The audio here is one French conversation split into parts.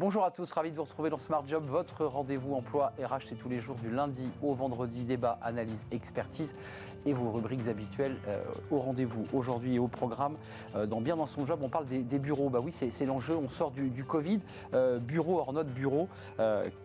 Bonjour à tous, ravi de vous retrouver dans Smart Job, votre rendez-vous emploi RH, c'est tous les jours du lundi au vendredi, débat, analyse, expertise et vos rubriques habituelles au rendez-vous. Aujourd'hui et au programme, dans son job, on parle des bureaux. Bah oui, c'est l'enjeu, on sort du Covid, bureau hors notre bureau,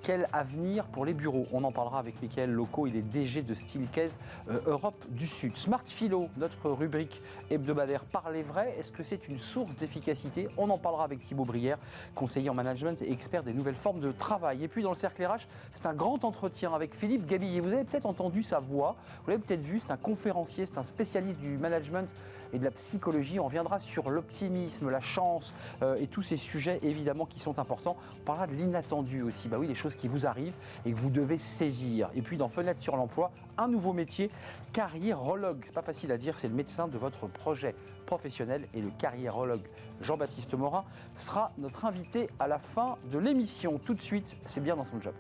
quel avenir pour les bureaux? On en parlera avec Mickaël Locaux, il est DG de Steelcase Europe du Sud. Smart Philo, notre rubrique hebdomadaire Parlez vrai, est-ce que c'est une source d'efficacité? On en parlera avec Thibaut Brière, conseiller en management et expert des nouvelles formes de travail. Et puis dans le cercle RH, c'est un grand entretien avec Philippe Gabillier. Vous avez peut-être entendu sa voix, vous l'avez peut-être vu, c'est un conférencier, c'est un spécialiste du management et de la psychologie. On reviendra sur l'optimisme, la chance et tous ces sujets évidemment qui sont importants. On parlera de l'inattendu aussi, bah oui, les choses qui vous arrivent et que vous devez saisir. Et puis dans Fenêtre sur l'emploi, un nouveau métier, carriérologue. C'est pas facile à dire, c'est le médecin de votre projet professionnel et le carriérologue Jean-Baptiste Morin sera notre invité à la fin de l'émission. Tout de suite, c'est bien dans son job.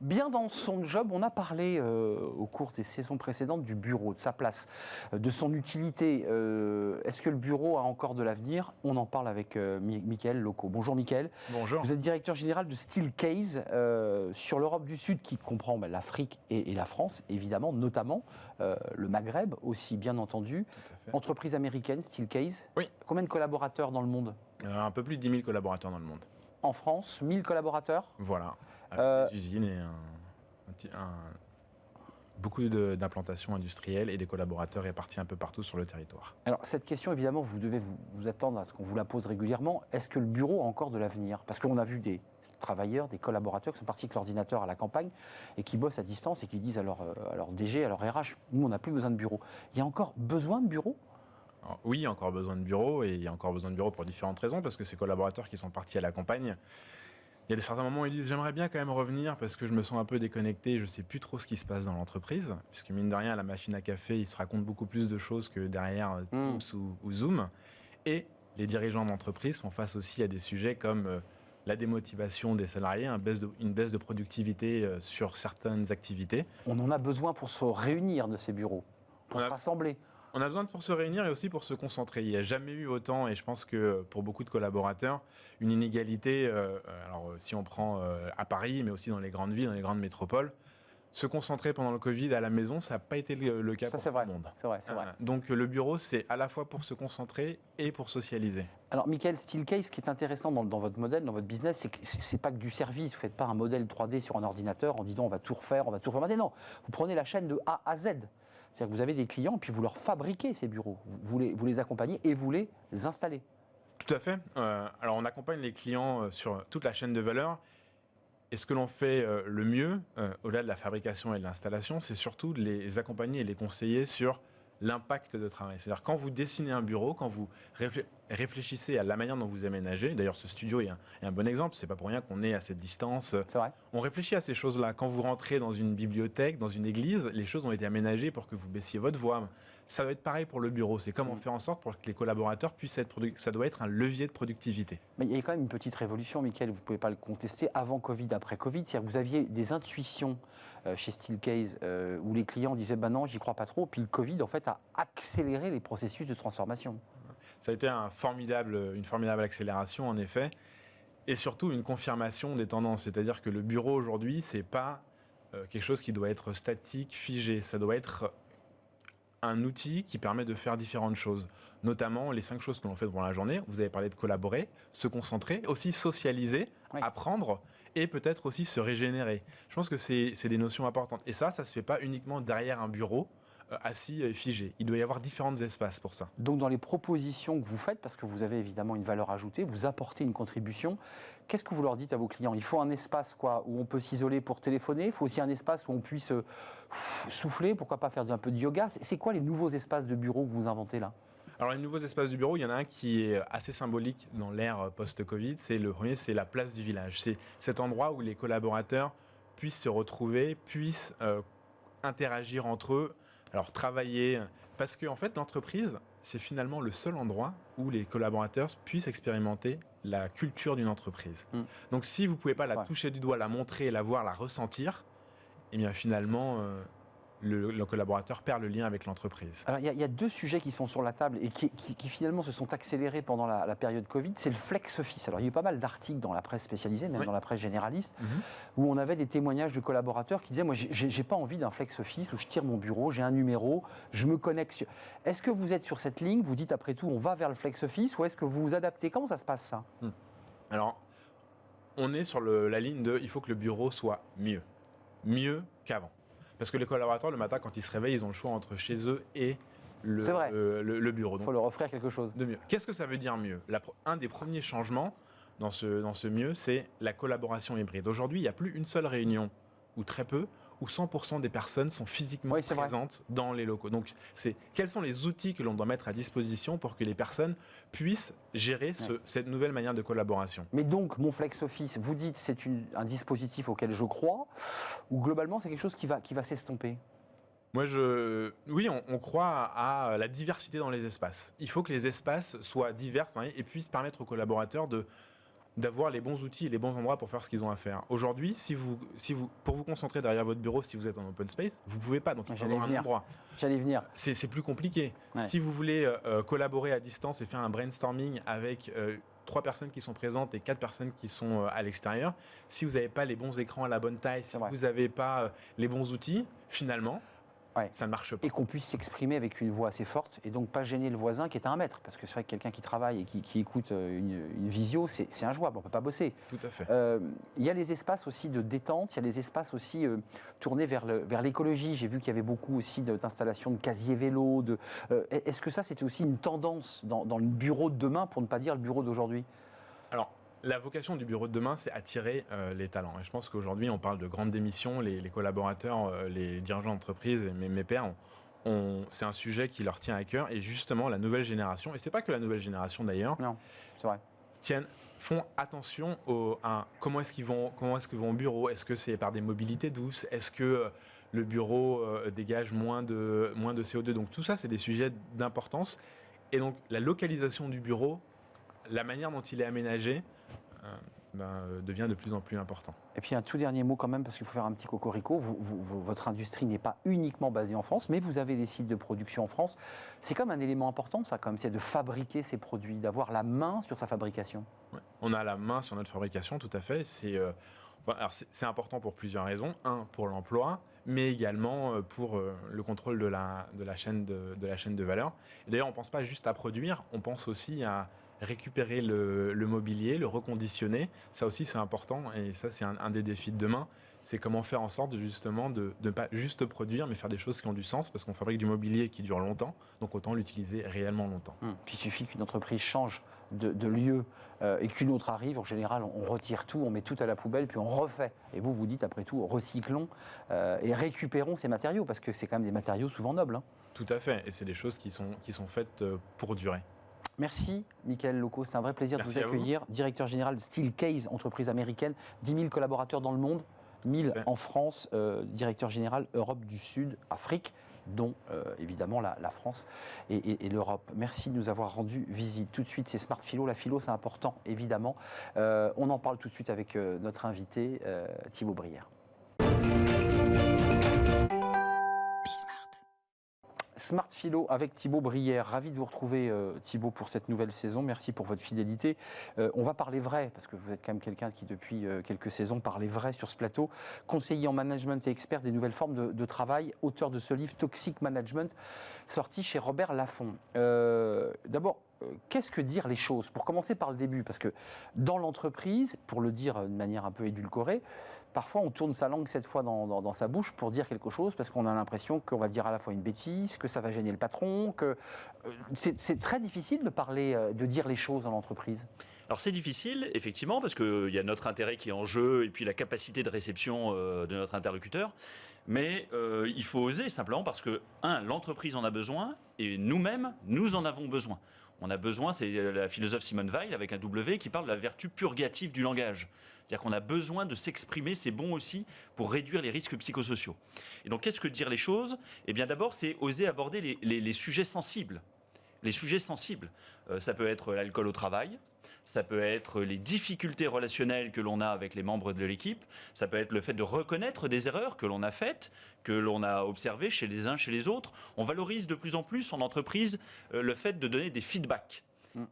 Bien dans son job, on a parlé au cours des saisons précédentes du bureau, de sa place, de son utilité. Est-ce que le bureau a encore de l'avenir? On en parle avec Mickaël Locaux. Bonjour Mickaël. Bonjour. Vous êtes directeur général de Steelcase sur l'Europe du Sud qui comprend l'Afrique et la France, évidemment, notamment le Maghreb aussi, bien entendu. Entreprise américaine, Steelcase. Oui. Combien de collaborateurs dans le monde? Un peu plus de 10 000 collaborateurs dans le monde. En France, 1000 collaborateurs? Voilà. Des usines et beaucoup d'implantations industrielles et des collaborateurs répartis un peu partout sur le territoire. Alors cette question, évidemment, vous devez vous attendre à ce qu'on vous la pose régulièrement. Est-ce que le bureau a encore de l'avenir? Parce qu'on a vu des travailleurs, des collaborateurs qui sont partis avec l'ordinateur à la campagne et qui bossent à distance et qui disent à leur DG, à leur RH, nous on n'a plus besoin de bureau. Il y a encore besoin de bureau? Alors, oui, il y a encore besoin de bureaux et il y a encore besoin de bureaux pour différentes raisons parce que ces collaborateurs qui sont partis à la campagne, il y a des certains moments où ils disent j'aimerais bien quand même revenir parce que je me sens un peu déconnecté, je ne sais plus trop ce qui se passe dans l'entreprise, puisque mine de rien, à la machine à café, ils se racontent beaucoup plus de choses que derrière Teams ou Zoom. Et les dirigeants d'entreprise font face aussi à des sujets comme la démotivation des salariés, une baisse de productivité sur certaines activités. On en a besoin pour se réunir de ces bureaux, pour se rassembler. On a besoin pour se réunir et aussi pour se concentrer. Il n'y a jamais eu autant, et je pense que pour beaucoup de collaborateurs, une inégalité, alors si on prend à Paris, mais aussi dans les grandes villes, dans les grandes métropoles, se concentrer pendant le Covid à la maison, ça n'a pas été le cas pour tout le monde. C'est vrai, c'est vrai. Donc le bureau, c'est à la fois pour se concentrer et pour socialiser. Alors Mickaël, Steelcase, ce qui est intéressant dans votre modèle, dans votre business, c'est que ce n'est pas que du service. Vous ne faites pas un modèle 3D sur un ordinateur en disant on va tout refaire, on va tout formater. Non, vous prenez la chaîne de A à Z. C'est-à-dire que vous avez des clients et puis vous leur fabriquez ces bureaux. Vous les accompagnez et vous les installez. Tout à fait. Alors on accompagne les clients sur toute la chaîne de valeur. Et ce que l'on fait le mieux, au-delà de la fabrication et de l'installation, c'est surtout de les accompagner et les conseiller sur l'impact de travail. C'est-à-dire quand vous dessinez un bureau, quand vous réfléchissez à la manière dont vous aménagez, d'ailleurs ce studio est un bon exemple, c'est pas pour rien qu'on est à cette distance. C'est vrai. On réfléchit à ces choses-là. Quand vous rentrez dans une bibliothèque, dans une église, les choses ont été aménagées pour que vous baissiez votre voix. Ça doit être pareil pour le bureau. C'est comment faire en sorte pour que les collaborateurs puissent être productifs. Ça doit être un levier de productivité. Mais il y a quand même une petite révolution, Mickaël, vous ne pouvez pas le contester, avant Covid, après Covid. C'est-à-dire que vous aviez des intuitions chez Steelcase où les clients disaient bah non, j'y crois pas trop. Puis le Covid, en fait, a accéléré les processus de transformation. Ça a été une formidable accélération, en effet. Et surtout une confirmation des tendances. C'est-à-dire que le bureau aujourd'hui, ce n'est pas quelque chose qui doit être statique, figé. Ça doit être un outil qui permet de faire différentes choses, notamment les 5 choses que l'on fait durant la journée. Vous avez parlé de collaborer, se concentrer, aussi socialiser, apprendre et peut-être aussi se régénérer. Je pense que c'est des notions importantes. Et ça ne se fait pas uniquement derrière un bureau assis et figé. Il doit y avoir différents espaces pour ça. Donc dans les propositions que vous faites, parce que vous avez évidemment une valeur ajoutée, vous apportez une contribution, qu'est-ce que vous leur dites à vos clients? Il faut un espace où on peut s'isoler pour téléphoner, il faut aussi un espace où on puisse souffler, pourquoi pas faire un peu de yoga. C'est quoi les nouveaux espaces de bureau que vous inventez là? Alors les nouveaux espaces du bureau, il y en a un qui est assez symbolique dans l'ère post-Covid. Le premier, c'est la place du village. C'est cet endroit où les collaborateurs puissent se retrouver, puissent interagir entre eux. Alors travailler, Parce qu'en fait, l'entreprise, c'est finalement le seul endroit où les collaborateurs puissent expérimenter la culture d'une entreprise. Donc si vous ne pouvez pas la toucher du doigt, la montrer, la voir, la ressentir, eh bien finalement, le collaborateur perd le lien avec l'entreprise. Alors, il y a deux sujets qui sont sur la table et qui finalement se sont accélérés pendant la période Covid. C'est le flex office. Alors, il y a eu pas mal d'articles dans la presse spécialisée, même dans la presse généraliste, où on avait des témoignages de collaborateurs qui disaient « Moi, j'ai pas envie d'un flex office où je tire mon bureau, j'ai un numéro, je me connecte. » Est-ce que vous êtes sur cette ligne? Vous dites après tout, on va vers le flex office ou est-ce que vous vous adaptez? Comment ça se passe, ça? Alors, on est sur la ligne de « Il faut que le bureau soit mieux qu'avant ». Parce que les collaborateurs, le matin, quand ils se réveillent, ils ont le choix entre chez eux et le bureau. Il faut leur offrir quelque chose. De mieux. Qu'est-ce que ça veut dire mieux? Un des premiers changements dans ce mieux, c'est la collaboration hybride. Aujourd'hui, il n'y a plus une seule réunion, ou très peu, où 100% des personnes sont physiquement présentes dans les locaux. Donc, quels sont les outils que l'on doit mettre à disposition pour que les personnes puissent gérer cette nouvelle manière de collaboration? Mais donc, mon flex office, vous dites c'est un dispositif auquel je crois, ou globalement c'est quelque chose qui va s'estomper? Moi, oui, on croit à la diversité dans les espaces. Il faut que les espaces soient divers et puissent permettre aux collaborateurs d'avoir les bons outils et les bons endroits pour faire ce qu'ils ont à faire. Aujourd'hui, pour vous concentrer derrière votre bureau, si vous êtes en open space, vous ne pouvez pas, donc il faut avoir un endroit. J'allais venir. C'est plus compliqué. Si vous voulez collaborer à distance et faire un brainstorming avec 3 personnes qui sont présentes et 4 personnes qui sont à l'extérieur, si vous n'avez pas les bons écrans à la bonne taille, si vous n'avez pas les bons outils, finalement, ça ne marche pas. Et qu'on puisse s'exprimer avec une voix assez forte et donc pas gêner le voisin qui est à 1 mètre. Parce que c'est vrai que quelqu'un qui travaille et qui écoute une visio, c'est injouable, on ne peut pas bosser. Tout à fait. Il y a les espaces aussi de détente, il y a les espaces aussi tournés vers l'écologie. J'ai vu qu'il y avait beaucoup aussi d'installations de casiers vélo. Est-ce que ça, c'était aussi une tendance dans le bureau de demain, pour ne pas dire le bureau d'aujourd'hui? Alors, la vocation du bureau de demain, c'est attirer les talents. Et je pense qu'aujourd'hui, on parle de grandes démissions. Les collaborateurs, les dirigeants d'entreprise et mes pairs, c'est un sujet qui leur tient à cœur. Et justement, la nouvelle génération, et ce n'est pas que la nouvelle génération d'ailleurs, non, c'est vrai, font attention à comment est-ce qu'ils vont au bureau. Est-ce que c'est par des mobilités douces? Est-ce que le bureau dégage moins de CO2? Donc tout ça, c'est des sujets d'importance. Et donc la localisation du bureau, la manière dont il est aménagé, devient de plus en plus important. Et puis un tout dernier mot quand même, parce qu'il faut faire un petit cocorico. Votre industrie n'est pas uniquement basée en France, mais vous avez des sites de production en France. C'est comme un élément important, ça, comme c'est de fabriquer ces produits, d'avoir la main sur sa fabrication. Ouais. On a la main sur notre fabrication, tout à fait. C'est important pour plusieurs raisons. Un, pour l'emploi, mais également pour le contrôle de la chaîne de valeur. D'ailleurs, on ne pense pas juste à produire, on pense aussi à récupérer le mobilier, le reconditionner. Ça aussi, c'est important et ça, c'est un des défis de demain. C'est comment faire en sorte justement de ne pas juste produire, mais faire des choses qui ont du sens, parce qu'on fabrique du mobilier qui dure longtemps, donc autant l'utiliser réellement longtemps. Puis il suffit qu'une entreprise change de lieu et qu'une autre arrive. En général, on retire tout, on met tout à la poubelle, puis on refait. Et vous dites après tout, recyclons et récupérons ces matériaux, parce que c'est quand même des matériaux souvent nobles. Tout à fait, et c'est des choses qui sont faites pour durer. Merci, Michael Locaux. C'est un vrai plaisir de vous accueillir. Directeur général de Steelcase, entreprise américaine, 10 000 collaborateurs dans le monde, 1000 en France, directeur général Europe du Sud, Afrique, dont évidemment la France et l'Europe. Merci de nous avoir rendu visite. Tout de suite, c'est Smart Philo. La philo, c'est important, évidemment. On en parle tout de suite avec notre invité, Thibaut Brière. Smart Philo avec Thibaut Brière. Ravi de vous retrouver, Thibaut, pour cette nouvelle saison. Merci pour votre fidélité. On va parler vrai, parce que vous êtes quand même quelqu'un qui, depuis quelques saisons, parlait vrai sur ce plateau. Conseiller en management et expert des nouvelles formes de travail, auteur de ce livre Toxic Management, sorti chez Robert Laffont. D'abord, qu'est-ce que dire les choses? Pour commencer par le début, parce que dans l'entreprise, pour le dire de manière un peu édulcorée, parfois, on tourne sa langue 7 fois dans sa bouche pour dire quelque chose, parce qu'on a l'impression qu'on va dire à la fois une bêtise, que ça va gêner le patron, que c'est très difficile de parler, de dire les choses dans l'entreprise. Alors c'est difficile, effectivement, parce qu'il y a notre intérêt qui est en jeu et puis la capacité de réception de notre interlocuteur. Mais il faut oser simplement parce que, l'entreprise en a besoin et nous-mêmes, nous en avons besoin. On a besoin, c'est la philosophe Simone Weil avec un W qui parle de la vertu purgative du langage. C'est-à-dire qu'on a besoin de s'exprimer, c'est bon aussi pour réduire les risques psychosociaux. Et donc, qu'est-ce que dire les choses? Eh bien, d'abord, c'est oser aborder les sujets sensibles. Les sujets sensibles, ça peut être l'alcool au travail, ça peut être les difficultés relationnelles que l'on a avec les membres de l'équipe, ça peut être le fait de reconnaître des erreurs que l'on a faites, que l'on a observées chez les uns, chez les autres. On valorise de plus en plus en entreprise le fait de donner des feedbacks.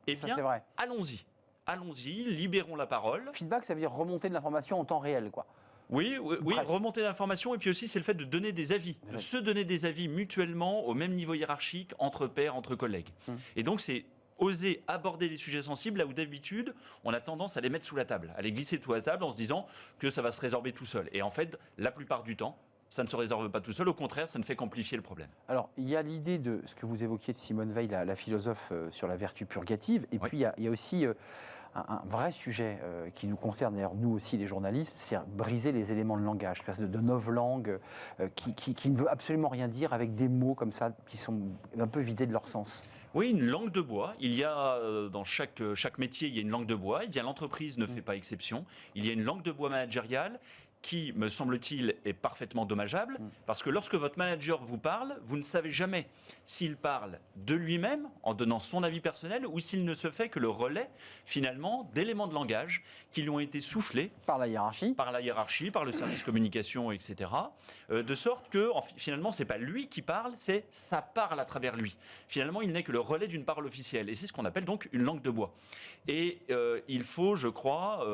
Eh bien, c'est vrai. allons-y. Allons-y, libérons la parole. Feedback, ça veut dire remonter de l'information en temps réel, quoi. Oui, remonter l'information, et puis aussi c'est le fait de donner des avis, de se donner des avis mutuellement au même niveau hiérarchique, entre pairs, entre collègues. Et donc c'est oser aborder les sujets sensibles là où d'habitude on a tendance à les mettre sous la table, à les glisser sous la table en se disant que ça va se résorber tout seul. Et en fait, la plupart du temps, ça ne se résorbe pas tout seul, au contraire, ça ne fait qu'amplifier le problème. Alors, il y a l'idée de ce que vous évoquiez de Simone Weil, la philosophe sur la vertu purgative, et puis il y a aussi un vrai sujet qui nous concerne, d'ailleurs nous aussi les journalistes, c'est briser les éléments de langage, de novlangue qui ne veut absolument rien dire avec des mots comme ça qui sont un peu vidés de leur sens. Oui, une langue de bois. Il y a dans chaque métier, il y a une langue de bois. Eh bien, l'entreprise ne fait pas exception. Il y a une langue de bois managériale qui, me semble-t-il, est parfaitement dommageable, parce que lorsque votre manager vous parle, vous ne savez jamais s'il parle de lui-même, en donnant son avis personnel, ou s'il ne se fait que le relais, finalement, d'éléments de langage qui lui ont été soufflés par la hiérarchie, par le service communication, etc., de sorte que, finalement, ce n'est pas lui qui parle, c'est ça parle à travers lui. Finalement, il n'est que le relais d'une parole officielle, et c'est ce qu'on appelle donc une langue de bois. Et il faut, je crois,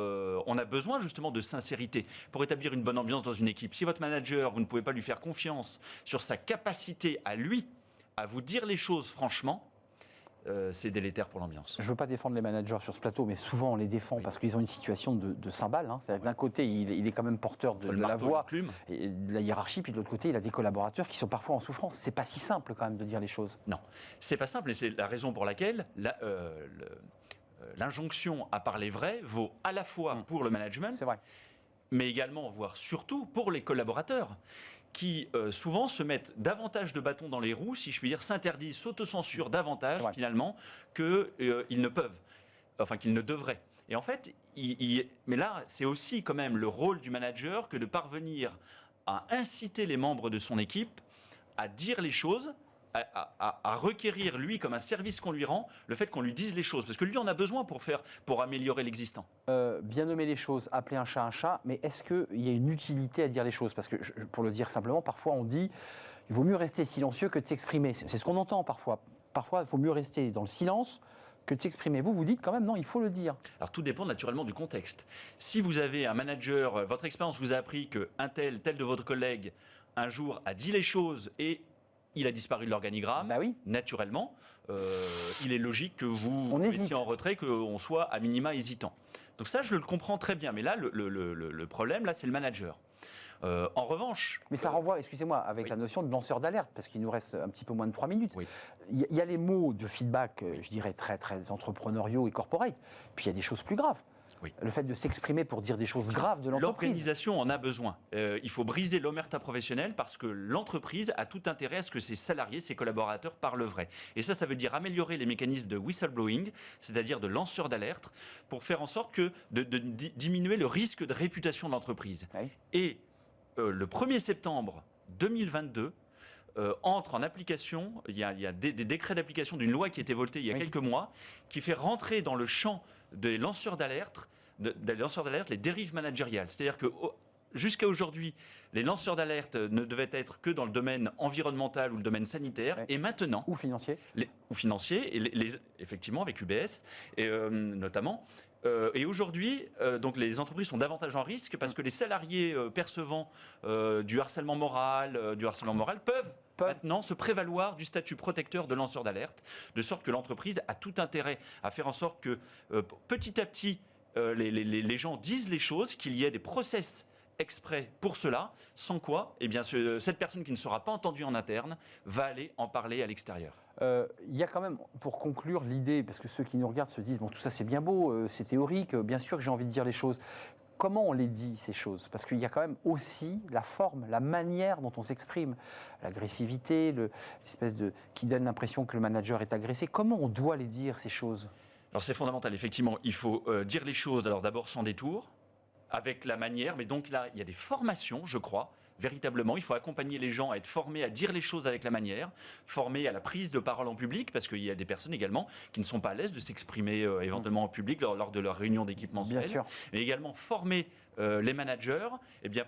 on a besoin justement de sincérité pour établir une bonne ambiance dans une équipe. Si votre manager, vous ne pouvez pas lui faire confiance sur sa capacité à lui, à vous dire les choses franchement, c'est délétère pour l'ambiance. Je ne veux pas défendre les managers sur ce plateau, mais souvent on les défend parce qu'ils ont une situation de cymbale. C'est-à-dire que d'un côté, il est quand même porteur de la voix et de la hiérarchie, puis de l'autre côté, il a des collaborateurs qui sont parfois en souffrance. C'est pas si simple quand même de dire les choses. Non, c'est pas simple, et c'est la raison pour laquelle l'injonction à parler vrai vaut à la fois pour le management, c'est vrai, mais également, voire surtout, pour les collaborateurs qui souvent se mettent davantage de bâtons dans les roues, si je puis dire, s'interdisent, s'autocensurent davantage finalement qu'ils ne peuvent, enfin qu'ils ne devraient. Et en fait, mais là, c'est aussi quand même le rôle du manager que de parvenir à inciter les membres de son équipe à dire les choses, à requérir, lui, comme un service qu'on lui rend, le fait qu'on lui dise les choses. Parce que lui en a besoin pour améliorer l'existant. Bien nommer les choses, appeler un chat, mais est-ce qu'il y a une utilité à dire les choses? Parce que, pour le dire simplement, parfois on dit il vaut mieux rester silencieux que de s'exprimer. C'est ce qu'on entend parfois. Parfois, il faut mieux rester dans le silence que de s'exprimer. Vous dites quand même non, il faut le dire. Alors tout dépend naturellement du contexte. Si vous avez un manager, votre expérience vous a appris qu'un tel de votre collègue, un jour, a dit les choses et il a disparu de l'organigramme, naturellement, il est logique que vous mettiez en retrait, qu'on soit à minima hésitant. Donc ça, je le comprends très bien. Mais là, le problème, là, c'est le manager. En revanche... Mais ça renvoie, excusez-moi, avec la notion de lanceur d'alerte, parce qu'il nous reste un petit peu moins de 3 minutes. Il y a les mots de feedback, je dirais, très, très entrepreneuriaux et corporate. Puis il y a des choses plus graves. Le fait de s'exprimer pour dire des choses graves de l'entreprise. L'organisation en a besoin. Il faut briser l'omerta professionnelle parce que l'entreprise a tout intérêt à ce que ses salariés, ses collaborateurs parlent vrai. Et ça veut dire améliorer les mécanismes de whistleblowing, c'est-à-dire de lanceurs d'alerte, pour faire en sorte de diminuer le risque de réputation de l'entreprise. Et le 1er septembre 2022, entre en application, il y a des décrets d'application d'une loi qui a été votée il y a quelques mois, qui fait rentrer dans le champ des lanceurs d'alerte, les dérives managériales. C'est-à-dire que jusqu'à aujourd'hui, les lanceurs d'alerte ne devaient être que dans le domaine environnemental ou le domaine sanitaire, et maintenant... Ou financier. Effectivement, avec UBS, notamment. Et aujourd'hui, donc les entreprises sont davantage en risque parce que les salariés percevant du harcèlement moral peuvent maintenant se prévaloir du statut protecteur de lanceur d'alerte, de sorte que l'entreprise a tout intérêt à faire en sorte que petit à petit, les gens disent les choses, qu'il y ait des process exprès pour cela, sans quoi, eh bien, cette personne qui ne sera pas entendue en interne va aller en parler à l'extérieur. Il y a quand même, pour conclure, l'idée, parce que ceux qui nous regardent se disent, bon, tout ça c'est bien beau, c'est théorique, bien sûr que j'ai envie de dire les choses. comment on les dit, ces choses? Parce qu'il y a quand même aussi la forme, la manière dont on s'exprime, l'agressivité, l'espèce de qui donne l'impression que le manager est agressé. Comment on doit les dire, ces choses? Alors c'est fondamental, effectivement. Il faut dire les choses, alors d'abord sans détour, avec la manière, mais donc là, il y a des formations, je crois. Véritablement, il faut accompagner les gens à être formés à dire les choses avec la manière, formés à la prise de parole en public, parce qu'il y a des personnes également qui ne sont pas à l'aise de s'exprimer éventuellement en public lors de leur réunion d'équipe mensuelle. Bien sûr. Et également former les managers. Eh bien,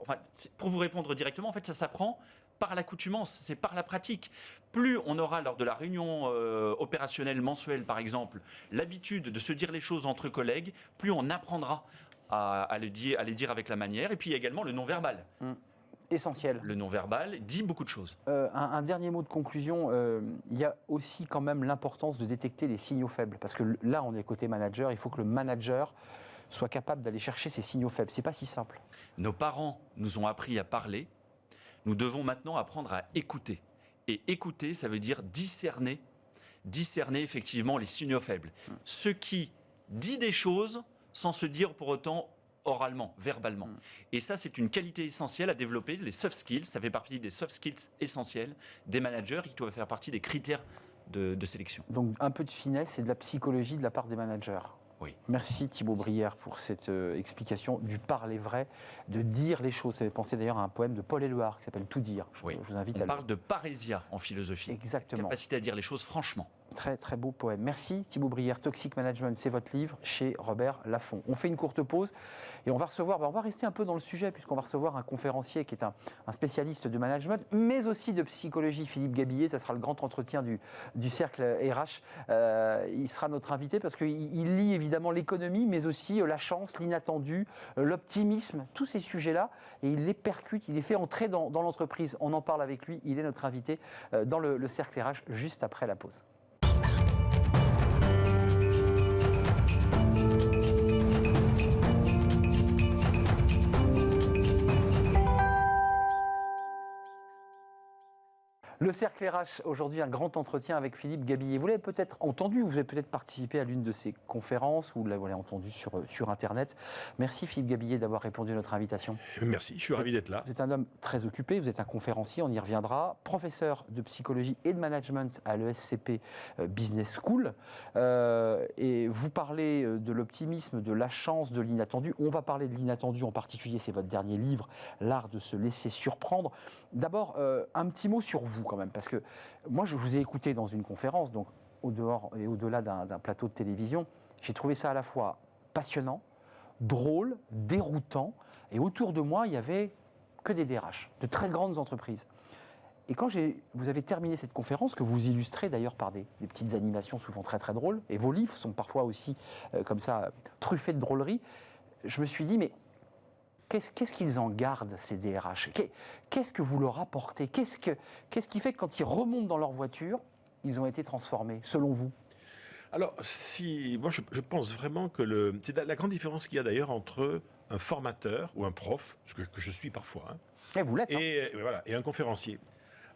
enfin, pour vous répondre directement, en fait, ça s'apprend par l'accoutumance, c'est par la pratique. Plus on aura lors de la réunion opérationnelle mensuelle, par exemple, l'habitude de se dire les choses entre collègues, plus on apprendra à les dire avec la manière. Et puis il y a également le non-verbal. Essentiel. Le non-verbal dit beaucoup de choses. Un dernier mot de conclusion, il y a aussi quand même l'importance de détecter les signaux faibles. Parce que là, on est côté manager, il faut que le manager soit capable d'aller chercher ces signaux faibles. C'est pas si simple. Nos parents nous ont appris à parler. Nous devons maintenant apprendre à écouter. Et écouter, ça veut dire discerner effectivement les signaux faibles. Ce qui dit des choses sans se dire pour autant oralement, verbalement. Et ça, c'est une qualité essentielle à développer. Les soft skills, ça fait partie des soft skills essentiels des managers qui doivent faire partie des critères de sélection. Donc un peu de finesse et de la psychologie de la part des managers. Oui. Merci Thibaut Brière pour cette explication du parler vrai, de dire les choses. Ça fait penser d'ailleurs à un poème de Paul Éluard qui s'appelle Tout dire. Je vous invite à On parle de parésia en philosophie. Exactement. Capacité à dire les choses franchement. Très très beau poème. Merci Thibaut Brière. Toxic Management, c'est votre livre chez Robert Laffont. On fait une courte pause et on va rester un peu dans le sujet puisqu'on va recevoir un conférencier qui est un spécialiste de management, mais aussi de psychologie, Philippe Gabillet. Ça sera le grand entretien du cercle RH. Il sera notre invité parce qu'il lie évidemment l'économie, mais aussi la chance, l'inattendu, l'optimisme, tous ces sujets-là, et il les percute, il les fait entrer dans l'entreprise. On en parle avec lui. Il est notre invité dans le cercle RH juste après la pause. Le cercle RH, aujourd'hui, un grand entretien avec Philippe Gabillet. Vous l'avez peut-être entendu, vous avez peut-être participé à l'une de ses conférences, ou vous l'avez entendu sur Internet. Merci Philippe Gabillet d'avoir répondu à notre invitation. Merci, je suis ravi d'être là. Vous êtes un homme très occupé, vous êtes un conférencier, on y reviendra, professeur de psychologie et de management à l'ESCP Business School. Et vous parlez de l'optimisme, de la chance, de l'inattendu. On va parler de l'inattendu en particulier, c'est votre dernier livre, L'art de se laisser surprendre. D'abord, un petit mot sur vous quand même, parce que moi je vous ai écouté dans une conférence, donc au dehors et au-delà d'un plateau de télévision, j'ai trouvé ça à la fois passionnant, drôle, déroutant, et autour de moi il y avait que des DRH, de très grandes entreprises. Et quand vous avez terminé cette conférence, que vous illustrez d'ailleurs par des petites animations souvent très très drôles, et vos livres sont parfois aussi comme ça truffés de drôleries, je me suis dit mais qu'est-ce qu'ils en gardent, ces DRH? Qu'est-ce que vous leur apportez? Qu'est-ce qui fait que quand ils remontent dans leur voiture, ils ont été transformés, selon vous? Alors, moi je pense vraiment que c'est la grande différence qu'il y a d'ailleurs entre un formateur ou un prof, ce que je suis parfois, Et vous l'êtes. et un conférencier.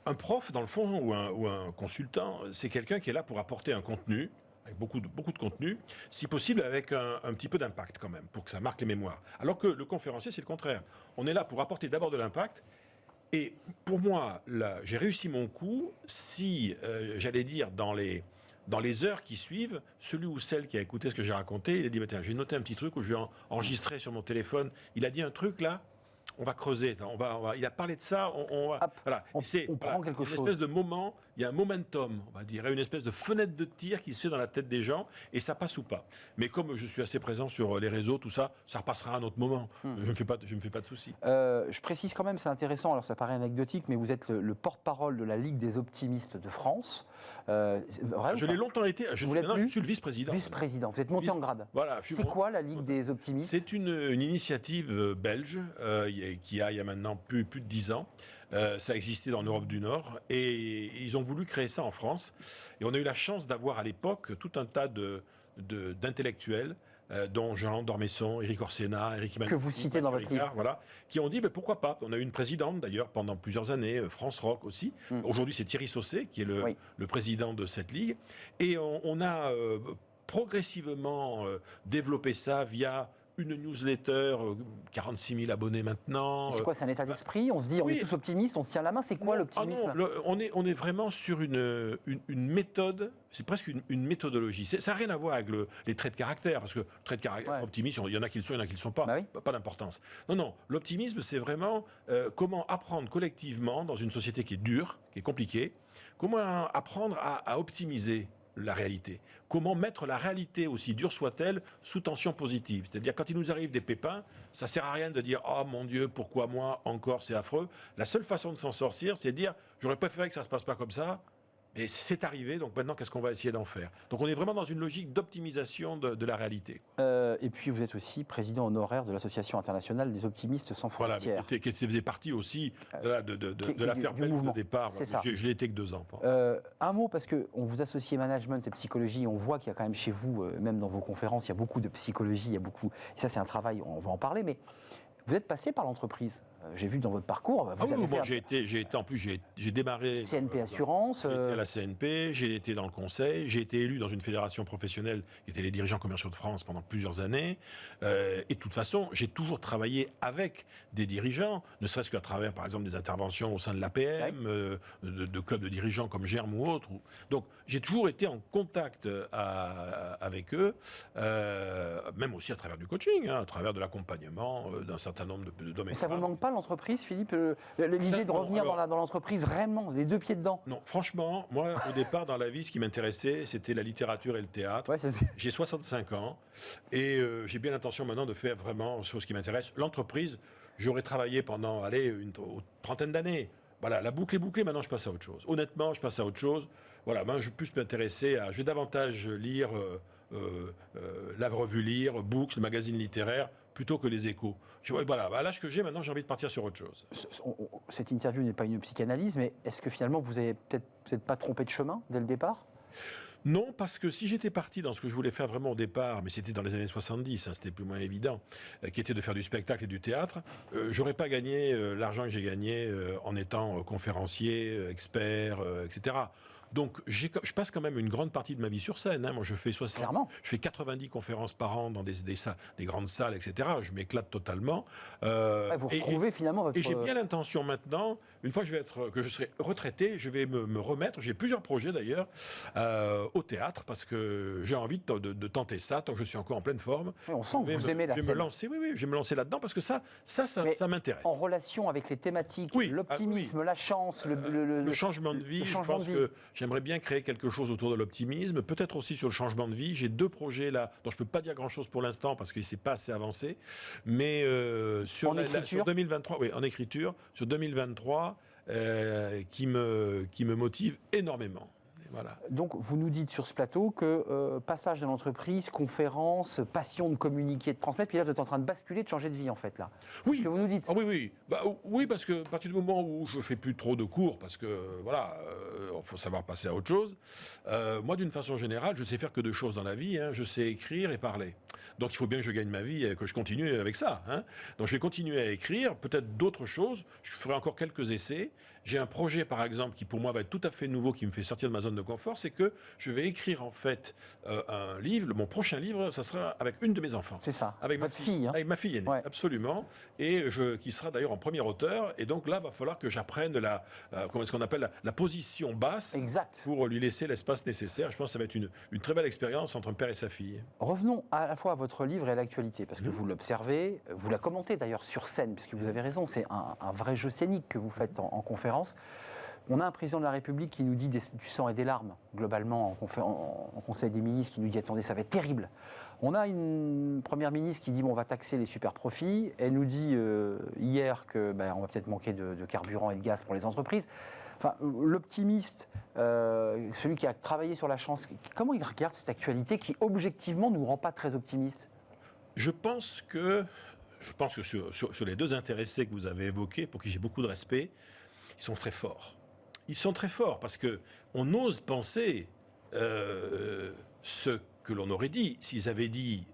Un prof, dans le fond, ou un consultant, c'est quelqu'un qui est là pour apporter un contenu, avec beaucoup de contenu, si possible avec un petit peu d'impact quand même, pour que ça marque les mémoires. Alors que le conférencier, c'est le contraire. On est là pour apporter d'abord de l'impact. Et pour moi, là, j'ai réussi mon coup si, j'allais dire, dans les heures qui suivent, celui ou celle qui a écouté ce que j'ai raconté, il a dit, bah, tiens, j'ai noté un petit truc où je vais enregistrer sur mon téléphone. Il a dit un truc là, on va creuser. Il a parlé de ça, voilà. On prend quelque chose. Une espèce de moment, il y a un momentum, on va dire, une espèce de fenêtre de tir qui se fait dans la tête des gens, et ça passe ou pas. Mais comme je suis assez présent sur les réseaux, tout ça, ça repassera à un autre moment. Je ne me fais pas de soucis. Je précise quand même, c'est intéressant, alors ça paraît anecdotique, mais vous êtes le porte-parole de la Ligue des optimistes de France. Je l'ai longtemps été, je suis le vice-président. Vice-président, vous êtes monté en grade. Voilà, c'est quoi la Ligue des optimistes? C'est une initiative belge qui a il y a maintenant plus de 10 ans. Ça a existé dans l'Europe du Nord et ils ont voulu créer ça en France. Et on a eu la chance d'avoir à l'époque tout un tas d'intellectuels, dont Jean d'Ormesson, Éric Orsena, Éric Emmanuel. Que vous citez dans votre livre. Voilà, qui ont dit pourquoi pas. On a eu une présidente d'ailleurs pendant plusieurs années, France Rock aussi. Aujourd'hui, c'est Thierry Saucet qui est le président de cette ligue. Et on a progressivement développé ça via une newsletter, 46 000 abonnés maintenant. C'est quoi, c'est un état d'esprit? On se dit, on est tous optimistes, on se tient la main. C'est quoi l'optimisme? On est vraiment sur une méthode, c'est presque une méthodologie. Ça n'a rien à voir avec les traits de caractère, parce que traits de caractère, optimisme, il y en a qui le sont, il y en a qui ne le sont pas. Pas d'importance. Non, l'optimisme, c'est vraiment comment apprendre collectivement dans une société qui est dure, qui est compliquée, comment apprendre à optimiser la réalité. Comment mettre la réalité, aussi dure soit-elle, sous tension positive. C'est-à-dire, quand il nous arrive des pépins, ça ne sert à rien de dire « Oh mon Dieu, pourquoi moi encore, c'est affreux ». La seule façon de s'en sortir, c'est de dire « J'aurais préféré que ça ne se passe pas comme ça ». Et c'est arrivé, donc maintenant, qu'est-ce qu'on va essayer d'en faire? Donc on est vraiment dans une logique d'optimisation de la réalité. Et puis vous êtes aussi président honoraire de l'Association internationale des optimistes sans frontières. Voilà, qui faisait partie aussi de l'affaire belge au départ. Je l'ai été que 2 ans. Un mot, parce qu'on vous associe management et psychologie, on voit qu'il y a quand même chez vous, même dans vos conférences, il y a beaucoup de psychologie, il y a beaucoup... Et ça, c'est un travail, on va en parler, mais vous êtes passé par l'entreprise. J'ai vu dans votre parcours. J'ai démarré. CNP Assurance. J'étais à la CNP, j'ai été dans le conseil, j'ai été élu dans une fédération professionnelle qui était les dirigeants commerciaux de France pendant plusieurs années. Et de toute façon, j'ai toujours travaillé avec des dirigeants, ne serait-ce qu'à travers, par exemple, des interventions au sein de l'APM, de clubs de dirigeants comme Germe ou autres. Donc, j'ai toujours été en contact avec eux, même aussi à travers du coaching, à travers de l'accompagnement d'un certain nombre de domaines. Mais ça vous manque pas l'entreprise, Philippe? L'idée de revenir dans l'entreprise, vraiment, les 2 pieds dedans? Non, franchement, moi, au départ, dans la vie, ce qui m'intéressait, c'était la littérature et le théâtre. J'ai 65 ans et j'ai bien l'intention maintenant de faire vraiment sur ce qui m'intéresse. L'entreprise, j'aurais travaillé pendant, une trentaine d'années. Voilà, la boucle est bouclée, maintenant je passe à autre chose. Honnêtement, je passe à autre chose. Voilà, je vais plus m'intéresser je vais davantage lire la revue Lire, Books, le magazine littéraire, plutôt que les Échos. Voilà, à l'âge que j'ai maintenant, j'ai envie de partir sur autre chose. Cette interview n'est pas une psychanalyse, mais est-ce que finalement vous n'êtes pas trompé de chemin dès le départ? Non, parce que si j'étais parti dans ce que je voulais faire vraiment au départ, mais c'était dans les années 70, c'était plus ou moins évident, qui était de faire du spectacle et du théâtre, j'aurais pas gagné l'argent que j'ai gagné en étant conférencier, expert, etc. Donc, je passe quand même une grande partie de ma vie sur scène. Moi, je fais 90 conférences par an dans des grandes salles, etc. Je m'éclate totalement. Vous retrouvez finalement votre... Et j'ai bien l'intention maintenant, une fois que je serai retraité, je vais me remettre, j'ai plusieurs projets d'ailleurs, au théâtre, parce que j'ai envie de tenter ça, tant que je suis encore en pleine forme. Oui, on sent que vous aimez la scène. Je vais me lancer là-dedans, parce que ça m'intéresse. En relation avec les thématiques, l'optimisme, la chance, le changement de vie, je pense que j'aimerais bien créer quelque chose autour de l'optimisme, peut-être aussi sur le changement de vie. J'ai 2 projets là, dont je ne peux pas dire grand-chose pour l'instant parce que c'est pas assez avancé. Mais sur 2023, en écriture, sur 2023, qui me motive énormément. Voilà. Donc, vous nous dites sur ce plateau que passage de l'entreprise, conférence, passion de communiquer, de transmettre, puis là, vous êtes en train de basculer, de changer de vie, en fait, là. Oui. C'est ce que vous nous dites. Oui, parce que à partir du moment où je fais plus trop de cours, parce que, faut savoir passer à autre chose, moi, d'une façon générale, je sais faire que 2 choses dans la vie, je sais écrire et parler. Donc, il faut bien que je gagne ma vie et que je continue avec ça. Donc, je vais continuer à écrire, peut-être d'autres choses, je ferai encore quelques essais. J'ai un projet, par exemple, qui pour moi va être tout à fait nouveau, qui me fait sortir de ma zone de confort, c'est que je vais écrire en fait un livre. Mon prochain livre, ça sera avec une de mes enfants. C'est ça. Avec votre fille. Avec ma fille aînée, absolument. Et qui sera d'ailleurs en premier auteur. Et donc là, va falloir que j'apprenne comment est-ce qu'on appelle la position basse. Exact. Pour lui laisser l'espace nécessaire. Je pense que ça va être une très belle expérience entre un père et sa fille. Revenons à la fois à votre livre et à l'actualité, parce que vous l'observez, vous la commentez d'ailleurs sur scène, puisque vous avez raison, c'est un vrai jeu scénique que vous faites en conférence. On a un président de la République qui nous dit du sang et des larmes, globalement, en Conseil des ministres, qui nous dit « Attendez, ça va être terrible ». On a une première ministre qui dit on va taxer les super profits. Elle nous dit hier qu'on va peut-être manquer de carburant et de gaz pour les entreprises. Enfin, l'optimiste, celui qui a travaillé sur la chance, comment il regarde cette actualité qui, objectivement, ne nous rend pas très optimistes? Je pense que sur les 2 intéressés que vous avez évoqués, pour qui j'ai beaucoup de respect, ils sont très forts. Ils sont très forts parce qu'on ose penser ce que l'on aurait dit s'ils avaient dit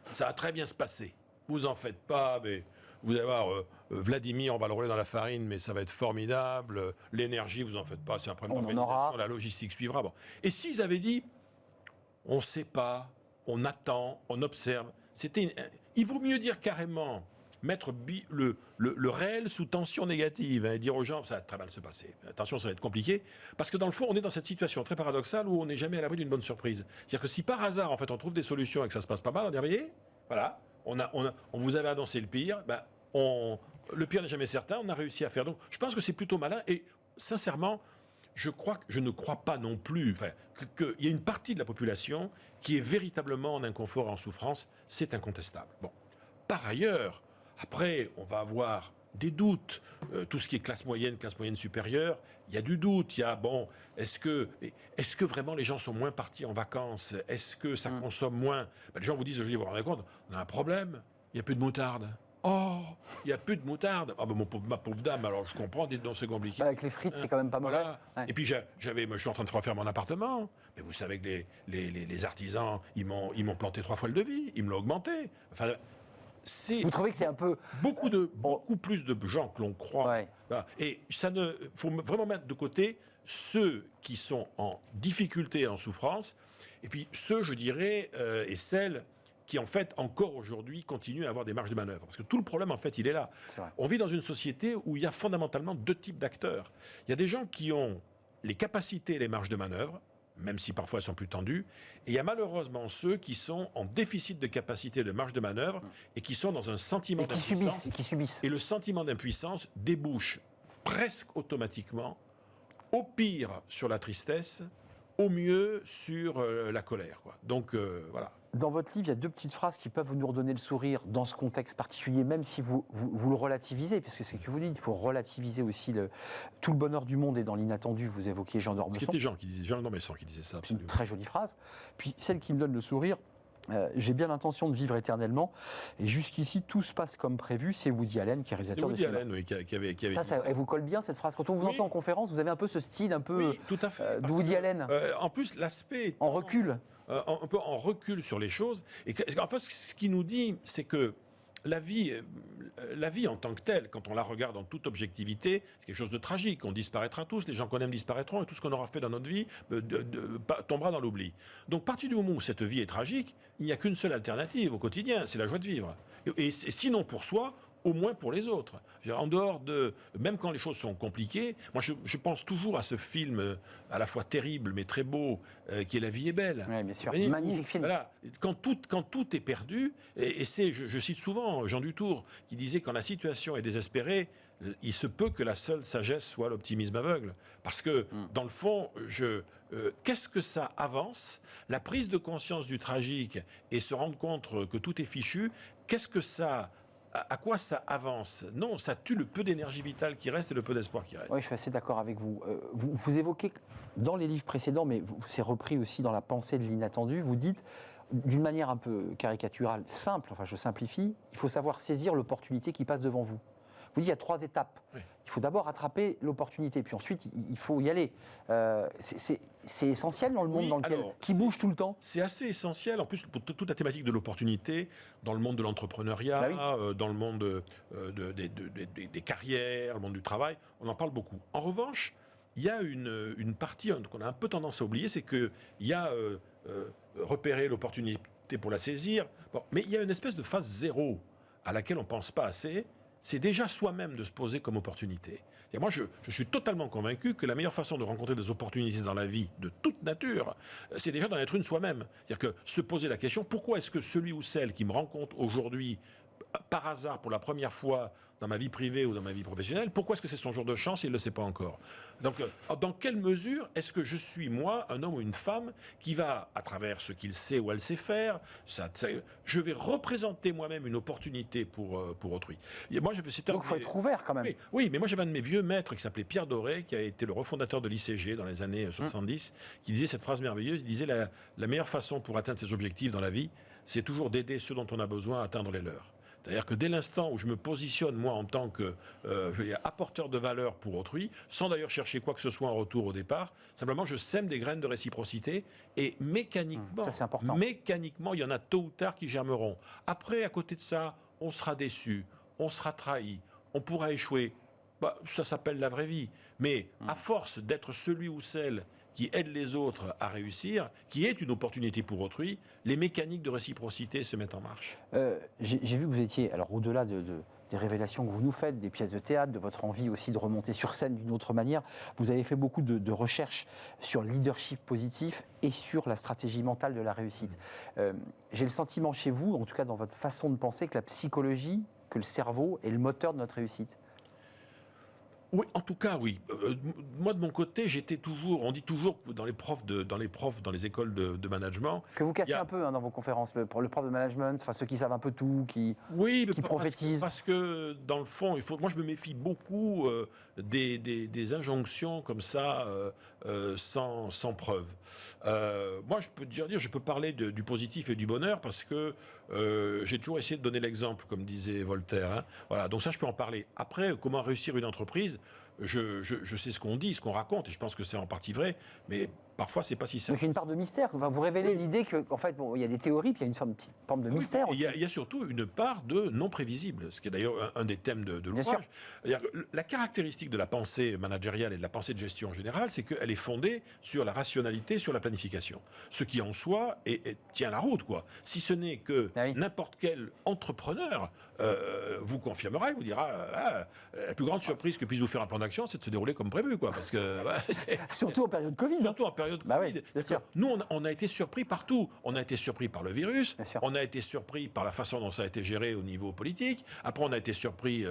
ça va très bien se passer. Vous en faites pas, mais vous allez voir Vladimir, on va le rouler dans la farine, mais ça va être formidable. L'énergie, vous en faites pas, c'est un problème d'organisation, la logistique suivra. Bon. Et s'ils avaient dit on ne sait pas, on attend, on observe, Il vaut mieux dire carrément, mettre le réel sous tension négative et dire aux gens, ça va très mal se passer. Attention, ça va être compliqué. Parce que dans le fond, on est dans cette situation très paradoxale où on n'est jamais à l'abri d'une bonne surprise. C'est-à-dire que si par hasard, en fait, on trouve des solutions et que ça se passe pas mal, on dit, voyez, voilà, on vous avait annoncé le pire, le pire n'est jamais certain, on a réussi à faire. Donc, je pense que c'est plutôt malin et sincèrement, je ne crois pas non plus qu'il y a une partie de la population qui est véritablement en inconfort et en souffrance, c'est incontestable. Bon. Par ailleurs, après, on va avoir des doutes. Tout ce qui est classe moyenne supérieure, il y a du doute. Il y a, est-ce que vraiment les gens sont moins partis en vacances? Est-ce que ça consomme moins? Les gens vous disent, vous vous rendez compte, on a un problème, il n'y a plus de moutarde. Oh, il n'y a plus de moutarde. Ah ma pauvre dame, alors je comprends, dites donc c'est compliqué. Avec les frites, c'est quand même pas mauvais. Voilà. Ouais. Et puis je suis en train de refaire mon appartement. Mais vous savez que les artisans, ils m'ont planté 3 fois le devis, ils me l'ont augmenté. Enfin, vous trouvez que c'est un peu... Beaucoup plus de gens que l'on croit. Ouais. Voilà. Et faut vraiment mettre de côté ceux qui sont en difficulté, en souffrance, et puis ceux, je dirais, et celles qui, en fait, encore aujourd'hui, continuent à avoir des marges de manœuvre. Parce que tout le problème, en fait, il est là. On vit dans une société où il y a fondamentalement 2 types d'acteurs. Il y a des gens qui ont les capacités et les marges de manœuvre, même si parfois elles sont plus tendues, et il y a malheureusement ceux qui sont en déficit de capacité de marge de manœuvre et qui sont dans un sentiment d'impuissance. Qui subissent. Et le sentiment d'impuissance débouche presque automatiquement, au pire sur la tristesse, au mieux sur la colère, quoi. Donc voilà. Dans votre livre, il y a 2 petites phrases qui peuvent nous redonner le sourire dans ce contexte particulier, même si vous le relativisez, parce que c'est ce que vous dites, il faut relativiser aussi tout le bonheur du monde est dans l'inattendu. Vous évoquiez Jean d'Ormesson. C'était Jean d'Ormesson qui disait ça. C'est une très jolie phrase. Puis celle qui me donne le sourire, j'ai bien l'intention de vivre éternellement, et jusqu'ici tout se passe comme prévu. C'est Woody Allen qui est réalisateur de cinéma. Woody Allen, oui, qui avait dit ça. Elle vous colle bien cette phrase. Quand on vous entend en conférence, vous avez un peu ce style un peu tout à fait, de Woody Allen. En plus, l'aspect en recul. Un peu en recul sur les choses. Et en fait, ce qu'il nous dit, c'est que la vie en tant que telle, quand on la regarde en toute objectivité, c'est quelque chose de tragique. On disparaîtra tous, les gens qu'on aime disparaîtront, et tout ce qu'on aura fait dans notre vie tombera dans l'oubli. Donc, à partir du moment où cette vie est tragique, il n'y a qu'une seule alternative au quotidien, c'est la joie de vivre. Et sinon pour soi, au moins pour les autres. En dehors même quand les choses sont compliquées, moi je pense toujours à ce film à la fois terrible mais très beau, qui est La vie est belle. Oui, bien sûr. Magnifique film. Voilà, quand tout est perdu, et je cite souvent Jean Dutour, qui disait quand la situation est désespérée, il se peut que la seule sagesse soit l'optimisme aveugle. Parce que, dans le fond, qu'est-ce que ça avance? La prise de conscience du tragique et se rendre compte que tout est fichu, à quoi ça avance? Non, ça tue le peu d'énergie vitale qui reste et le peu d'espoir qui reste. Oui, je suis assez d'accord avec vous. Vous évoquez dans les livres précédents, mais c'est repris aussi dans La pensée de l'inattendu, vous dites, d'une manière un peu caricaturale, simple, enfin je simplifie, il faut savoir saisir l'opportunité qui passe devant vous. Vous dites, il y a 3 étapes. Oui. Il faut d'abord attraper l'opportunité, puis ensuite, il faut y aller. C'est essentiel dans le monde qui bouge tout le temps. C'est assez essentiel. En plus, pour toute la thématique de l'opportunité, dans le monde de l'entrepreneuriat, dans le monde des carrières, le monde du travail, on en parle beaucoup. En revanche, il y a une partie qu'on a un peu tendance à oublier, c'est qu'il y a repérer l'opportunité pour la saisir, mais il y a une espèce de phase zéro à laquelle on ne pense pas assez. C'est déjà soi-même de se poser comme opportunité. Et moi, je suis totalement convaincu que la meilleure façon de rencontrer des opportunités dans la vie de toute nature, c'est déjà d'en être une soi-même. C'est-à-dire que se poser la question, pourquoi est-ce que celui ou celle qui me rencontre aujourd'hui, par hasard, pour la première fois, dans ma vie privée ou dans ma vie professionnelle, pourquoi est-ce que c'est son jour de chance et il ne le sait pas encore? Donc, dans quelle mesure est-ce que je suis, moi, un homme ou une femme qui va, à travers ce qu'il sait ou elle sait faire, je vais représenter moi-même une opportunité pour autrui. Et moi, donc, il faut être ouvert quand même. Oui, mais moi, j'avais un de mes vieux maîtres qui s'appelait Pierre Doré, qui a été le refondateur de l'ICG dans les années 70, qui disait cette phrase merveilleuse, il disait la meilleure façon pour atteindre ses objectifs dans la vie, c'est toujours d'aider ceux dont on a besoin à atteindre les leurs. C'est-à-dire que dès l'instant où je me positionne, moi, en tant que apporteur de valeur pour autrui, sans d'ailleurs chercher quoi que ce soit en retour au départ, simplement je sème des graines de réciprocité et mécaniquement, ça, c'est important. Mécaniquement, il y en a tôt ou tard qui germeront. Après, à côté de ça, on sera déçu, on sera trahi, on pourra échouer. Ça s'appelle la vraie vie. Mais à force d'être celui ou celle qui aide les autres à réussir, qui est une opportunité pour autrui, les mécaniques de réciprocité se mettent en marche. J'ai vu que vous étiez, alors au-delà des révélations que vous nous faites, des pièces de théâtre, de votre envie aussi de remonter sur scène d'une autre manière, vous avez fait beaucoup de recherches sur le leadership positif et sur la stratégie mentale de la réussite. J'ai le sentiment chez vous, en tout cas dans votre façon de penser, que la psychologie, que le cerveau est le moteur de notre réussite. Oui, en tout cas, oui. Moi, de mon côté, on dit toujours que dans les écoles de management... Que vous cassez un peu dans vos conférences, pour le prof de management, enfin ceux qui savent un peu tout, qui prophétisent. Parce que, dans le fond, moi, je me méfie beaucoup des injonctions comme ça, sans preuve. Moi, je peux parler du positif et du bonheur parce que j'ai toujours essayé de donner l'exemple, comme disait Voltaire. Hein. Voilà, donc ça, je peux en parler. Après, comment réussir une entreprise ? Je sais ce qu'on dit, ce qu'on raconte, et je pense que c'est en partie vrai, mais parfois, c'est pas si simple. Donc, il y a une part de mystère. Enfin, vous révélez l'idée qu'en fait, il y a des théories, puis il y a une petite forme de mystère aussi. Il y a surtout une part de non prévisible, ce qui est d'ailleurs un des thèmes de l'ouvrage. La caractéristique de la pensée managériale et de la pensée de gestion en général, c'est qu'elle est fondée sur la rationalité, sur la planification. Ce qui, en soi, tient la route, quoi. Si ce n'est que n'importe quel entrepreneur vous confirmera, il vous dira la plus grande surprise que puisse vous faire un plan d'action, c'est de se dérouler comme prévu, quoi. Parce que, surtout en période Covid. Surtout en période Covid. Oui, bien sûr. Nous, on a été surpris partout. On a été surpris par le virus, on a été surpris par la façon dont ça a été géré au niveau politique, après on a été surpris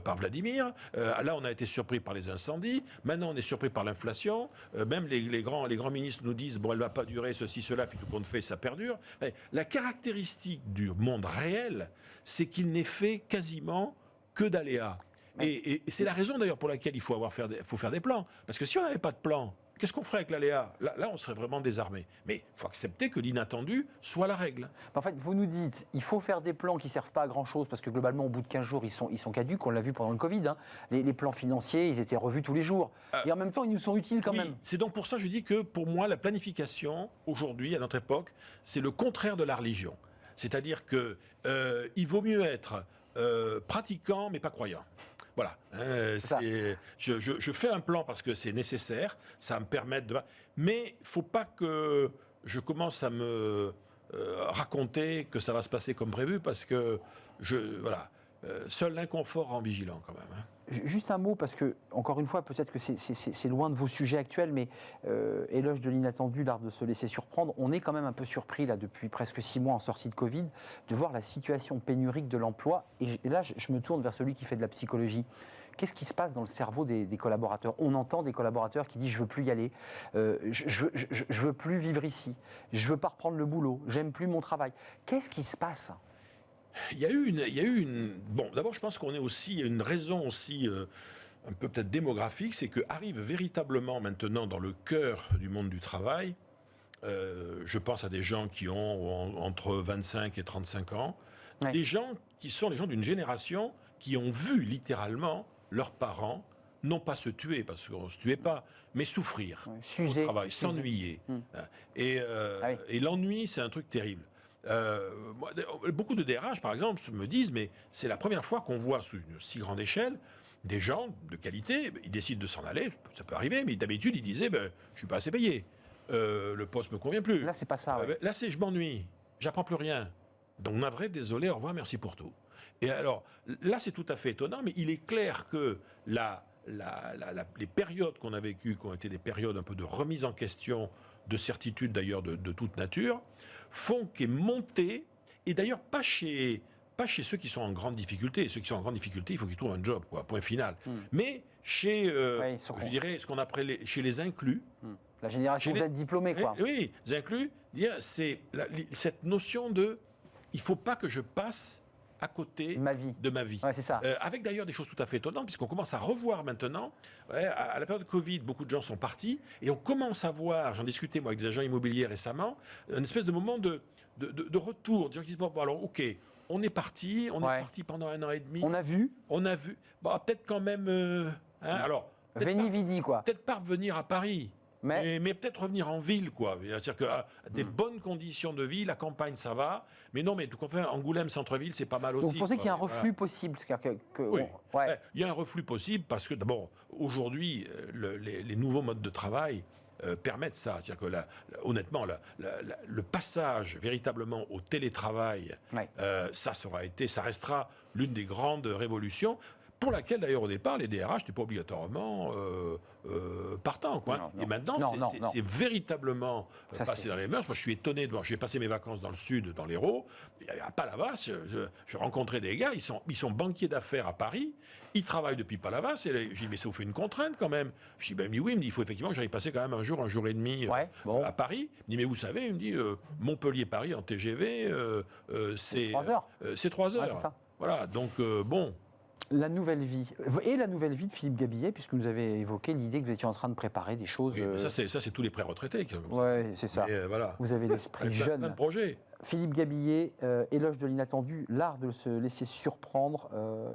par Vladimir, là on a été surpris par les incendies, maintenant on est surpris par l'inflation, même les grands ministres nous disent, bon, elle ne va pas durer, ceci, cela, puis tout compte fait, ça perdure. Mais la caractéristique du monde réel, c'est qu'il n'est fait quasiment que d'aléas. Et c'est la raison d'ailleurs pour laquelle il faut faire des plans. Parce que si on n'avait pas de plan, qu'est-ce qu'on ferait avec l'aléa ? Là, on serait vraiment désarmé. Mais il faut accepter que l'inattendu soit la règle. En fait, vous nous dites, il faut faire des plans qui ne servent pas à grand-chose, parce que globalement, au bout de 15 jours, ils sont caducs, on l'a vu pendant le Covid. Hein. Les plans financiers, ils étaient revus tous les jours. Et en même temps, ils nous sont utiles quand même. C'est donc pour ça que je dis que, pour moi, la planification, aujourd'hui, à notre époque, c'est le contraire de la religion. C'est-à-dire qu'il vaut mieux être pratiquant, mais pas croyant. Voilà. Je fais un plan parce que c'est nécessaire, ça va me permettre de... Mais il ne faut pas que je commence à me raconter que ça va se passer comme prévu, parce que, seul l'inconfort rend vigilant quand même. Hein. Juste un mot, parce que, encore une fois, peut-être que c'est loin de vos sujets actuels, mais éloge de l'inattendu, l'art de se laisser surprendre. On est quand même un peu surpris, là, depuis presque 6 mois en sortie de Covid, de voir la situation pénurique de l'emploi. Et là, je me tourne vers celui qui fait de la psychologie. Qu'est-ce qui se passe dans le cerveau des collaborateurs ? On entend des collaborateurs qui disent « je veux plus y aller, je veux plus vivre ici, je veux pas reprendre le boulot, j'aime plus mon travail ». Qu'est-ce qui se passe ? Il y a eu une... Bon, d'abord, je pense il y a une raison aussi un peu peut-être démographique, c'est qu'arrive véritablement maintenant dans le cœur du monde du travail, je pense à des gens qui ont entre 25 et 35 ans, des gens qui sont les gens d'une génération qui ont vu littéralement leurs parents non pas se tuer, parce qu'on ne se tuait pas, mais souffrir au travail, s'ennuyer. Et l'ennui, c'est un truc terrible. Beaucoup de DRH, par exemple, me disent, mais c'est la première fois qu'on voit sous une si grande échelle des gens de qualité, ils décident de s'en aller, ça peut arriver, mais d'habitude ils disaient, je ne suis pas assez payé, le poste ne me convient plus. Là, c'est pas ça. Là, c'est je m'ennuie, j'apprends plus rien. Donc navré, désolé, au revoir, merci pour tout. Et alors, là, c'est tout à fait étonnant, mais il est clair que les périodes qu'on a vécues, qui ont été des périodes un peu de remise en question, de certitude d'ailleurs de toute nature, font qu'est monté, et d'ailleurs pas chez ceux qui sont en grande difficulté. Ceux qui sont en grande difficulté, il faut qu'ils trouvent un job, quoi, point final. Mais chez, je dirais, ce qu'on appelle chez les inclus. La génération Z diplômée, quoi. Oui, les inclus, c'est cette notion de, il ne faut pas que je passe à côté de ma vie. Ouais, c'est ça. Avec d'ailleurs des choses tout à fait étonnantes, puisqu'on commence à revoir maintenant, à la période de Covid, beaucoup de gens sont partis, et on commence à voir, j'en discutais moi avec des agents immobiliers récemment, une espèce de moment de retour, des gens qui disent, bon, alors ok, on est parti pendant 1 an et demi. On a vu, bon, peut-être quand même... alors, Veni Vidi, quoi. Peut-être pas revenir à Paris, mais peut-être revenir en ville, quoi. C'est-à-dire que des bonnes conditions de vie, la campagne, ça va. Mais non, mais tout compte fait, Angoulême, centre-ville, c'est pas mal aussi. Donc vous pensez qu'il y a un reflux possible ? Oui, il y a un reflux possible parce que, d'abord, aujourd'hui, les nouveaux modes de travail permettent ça. C'est-à-dire que honnêtement, le passage véritablement au télétravail, ça restera l'une des grandes révolutions, pour laquelle d'ailleurs au départ les DRH n'étaient pas obligatoirement partants. Quoi. Non. Et maintenant c'est véritablement passé dans les mœurs. Moi je suis étonné, j'ai passé mes vacances dans le sud, dans l'Hérault, à Palavas, je rencontrais des gars, ils sont banquiers d'affaires à Paris, ils travaillent depuis Palavas, et je dis mais ça vous fait une contrainte quand même. Je dis oui, il me dit il faut effectivement que j'aille passer quand même un jour et demi à Paris. Il me dit mais vous savez, il me dit Montpellier-Paris en TGV, c'est 3 heures. C'est 3 heures. Ouais, c'est ça. Voilà, donc bon. La nouvelle vie. Et la nouvelle vie de Philippe Gabillet, puisque vous avez évoqué l'idée que vous étiez en train de préparer des choses. Oui, mais ça, c'est tous les pré-retraités. Oui, c'est ça. Mais, voilà. Vous avez l'esprit jeune. Plein de projets. Philippe Gabillet, Éloge de l'inattendu, l'art de se laisser surprendre,